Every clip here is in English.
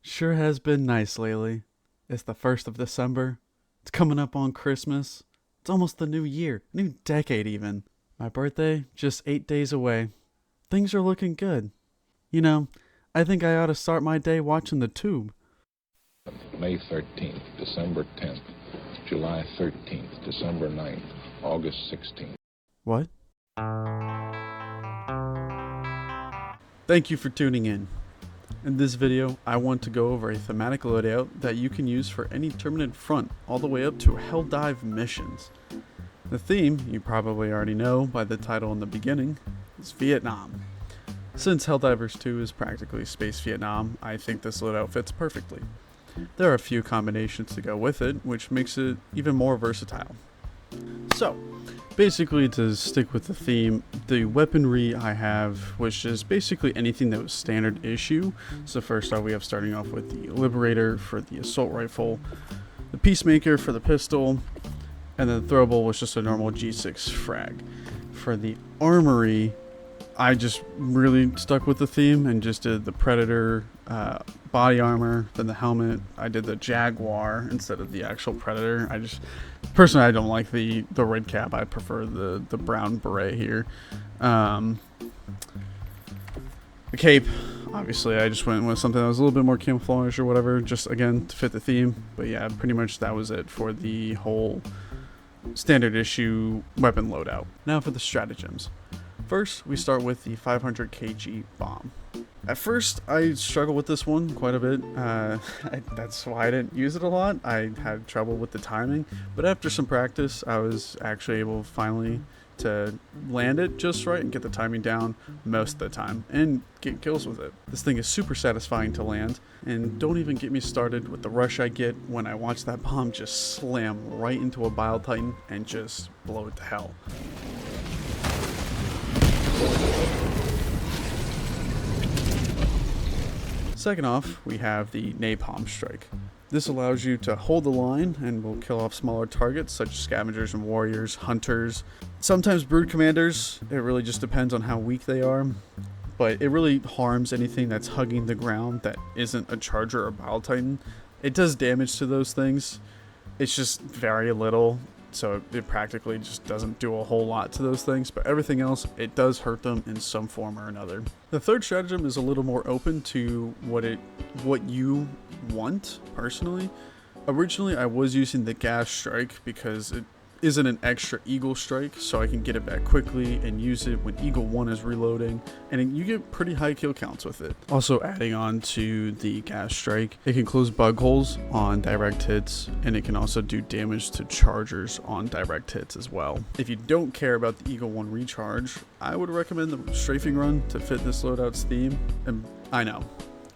Sure has been nice lately. It's the 1st of December. It's coming up on Christmas. It's almost the new year, new decade even. My birthday, just 8 days away. Things are looking good. You know, I think I ought to start my day watching the tube. May 13th, December 10th, July 13th, December 9th, August 16th. What? Thank you for tuning in. In this video, I want to go over a thematic loadout that you can use for any Terminid front, all the way up to Helldive missions. The theme, you probably already know by the title in the beginning, is Vietnam. Since Helldivers 2 is practically Space Vietnam, I think this loadout fits perfectly. There are a few combinations to go with it, which makes it even more versatile. So, basically to stick with the theme, the weaponry I have was just basically anything that was standard issue. So first off, we have starting off with the Liberator for the assault rifle, the Peacemaker for the pistol, and then the throwable was just a normal G6 frag. For the armory, I just really stuck with the theme and just did the Predator body armor, then the helmet. I did the Jaguar instead of the actual Predator. Personally, I don't like the red cap. I prefer the brown beret here. The cape, obviously, I just went with something that was a little bit more camouflage or whatever, just again to fit the theme. But yeah, pretty much that was it for the whole standard issue weapon loadout. Now for the stratagems. First, we start with the 500 kg bomb. At first, I struggled with this one quite a bit. That's why I didn't use it a lot. I had trouble with the timing, but after some practice, I was actually able finally to land it just right and get the timing down most of the time and get kills with it. This thing is super satisfying to land, and don't even get me started with the rush I get when I watch that bomb just slam right into a Bile Titan and just blow it to hell. Second off, we have the Napalm Strike. This allows you to hold the line and will kill off smaller targets such as scavengers and warriors, hunters, sometimes brood commanders. It really just depends on how weak they are, but it really harms anything that's hugging the ground that isn't a charger or Bile Titan. It does damage to those things. It's just very little. So it practically just doesn't do a whole lot to those things, but everything else, it does hurt them in some form or another. The third stratagem is a little more open to what you want personally. Originally, I was using the gas strike because it isn't an extra eagle strike, so I can get it back quickly and use it when eagle 1 is reloading, and you get pretty high kill counts with it. Also adding on to the gas strike, it can close bug holes on direct hits, and it can also do damage to chargers on direct hits as well. If you don't care about the eagle 1 recharge, I would recommend the strafing run to fit this loadout's theme. And I know,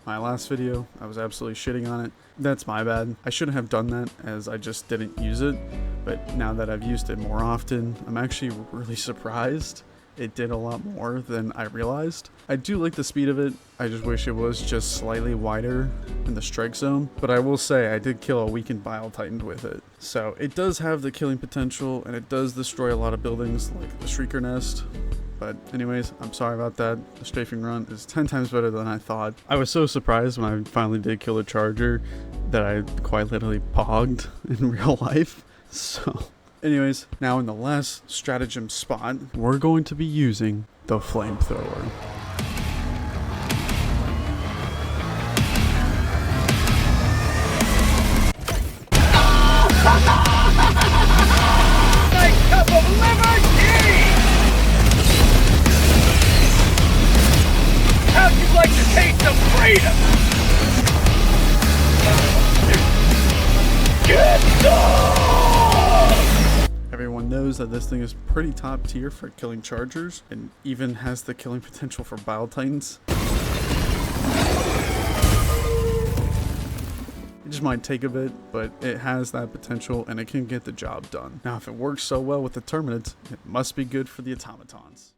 my last video, I was absolutely shitting on it. That's my bad. I shouldn't have done that, as I just didn't use it. But now that I've used it more often, I'm actually really surprised. It did a lot more than I realized. I do like the speed of it. I just wish it was just slightly wider in the strike zone. But I will say I did kill a weakened Bile Titan with it. So it does have the killing potential, and it does destroy a lot of buildings like the Shrieker Nest. But anyways, I'm sorry about that. The strafing run is 10 times better than I thought. I was so surprised when I finally did kill a charger that I quite literally pogged in real life. So anyways, now in the last stratagem spot, we're going to be using the flamethrower. Nice cup of liver tea! How'd you like to taste of freedom? Get some! Everyone knows that this thing is pretty top tier for killing chargers, and even has the killing potential for Bile Titans. It just might take a bit, but it has that potential and it can get the job done. Now, if it works so well with the Terminids, it must be good for the Automatons.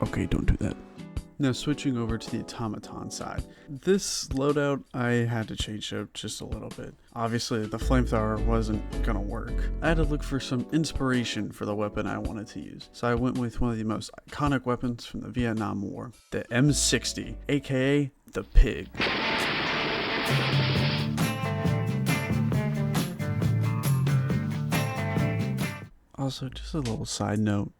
Okay, don't do that. Now switching over to the Automaton side. This loadout I had to change up just a little bit. Obviously the flamethrower wasn't gonna work. I had to look for some inspiration for the weapon I wanted to use. So I went with one of the most iconic weapons from the Vietnam War, the M60, aka the Pig. Also, just a little side note,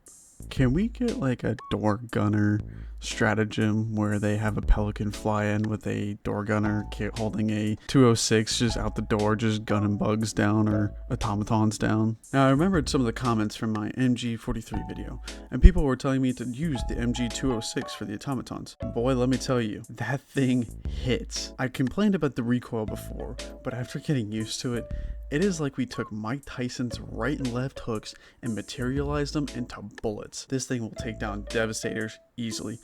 can we get like a door gunner stratagem where they have a pelican fly in with a door gunner holding a 206 just out the door, just gunning bugs down or automatons down? Now, I remembered some of the comments from my MG43 video, and people were telling me to use the MG206 for the automatons. Boy, let me tell you, that thing hits. I complained about the recoil before, but after getting used to it, it is like we took Mike Tyson's right and left hooks and materialized them into bullets. This thing will take down Devastators easily.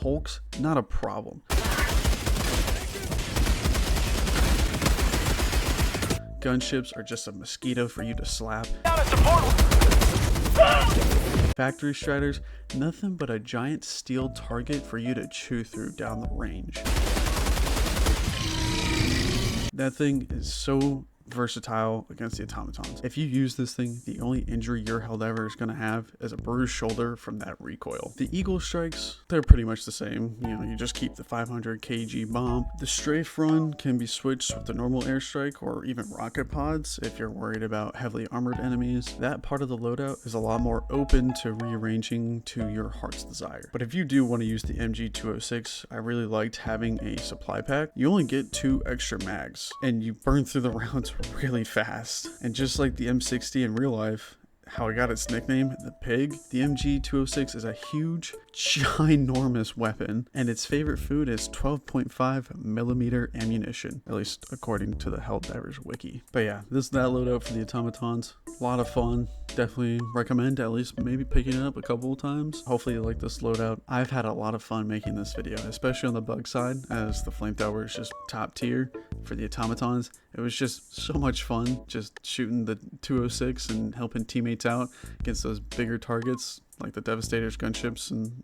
Hulks, not a problem. Gunships are just a mosquito for you to slap. Factory Striders, nothing but a giant steel target for you to chew through down the range. That thing is so versatile against the automatons. If you use this thing, the only injury your Helldiver is going to have is a bruised shoulder from that recoil. The Eagle strikes, they're pretty much the same. You know, you just keep the 500 kg bomb. The strafe run can be switched with the normal airstrike or even rocket pods if you're worried about heavily armored enemies. That part of the loadout is a lot more open to rearranging to your heart's desire. But if you do want to use the MG206, I really liked having a supply pack. You only get 2 extra mags and you burn through the rounds really fast. And just like the M60 in real life, how it got its nickname, the Pig, the MG206 is a huge, ginormous weapon, and its favorite food is 12.5mm ammunition, at least according to the Helldivers wiki. But yeah, this is that loadout for the automatons. A lot of fun. Definitely recommend at least maybe picking it up a couple of times. Hopefully you like this loadout. I've had a lot of fun making this video, especially on the bug side, as the flamethrower is just top tier for the automatons. It was just so much fun just shooting the 206 and helping teammates out against those bigger targets like the Devastators, gunships, and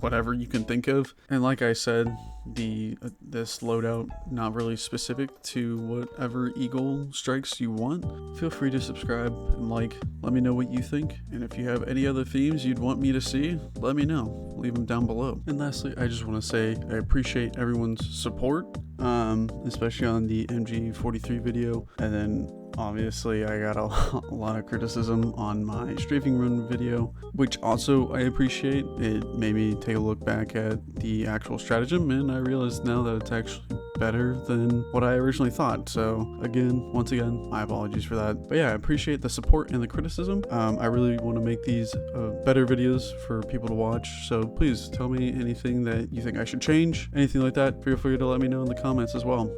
whatever you can think of. And like I said, this loadout not really specific to whatever Eagle strikes you want. Feel free to subscribe and let me know what you think, and if you have any other themes you'd want me to see, let me know. Leave them down below. And lastly, I just want to say I appreciate everyone's support, especially on the MG43 video, and then obviously I got a lot of criticism on my strafing run video, which also I appreciate. It made me take a look back at the actual stratagem, and I realized now that it's actually better than what I originally thought. So once again, my apologies for that. But yeah, I appreciate the support and the criticism. I really want to make these better videos for people to watch, so please tell me anything that you think I should change, anything like that. Feel free to let me know in the comments as well.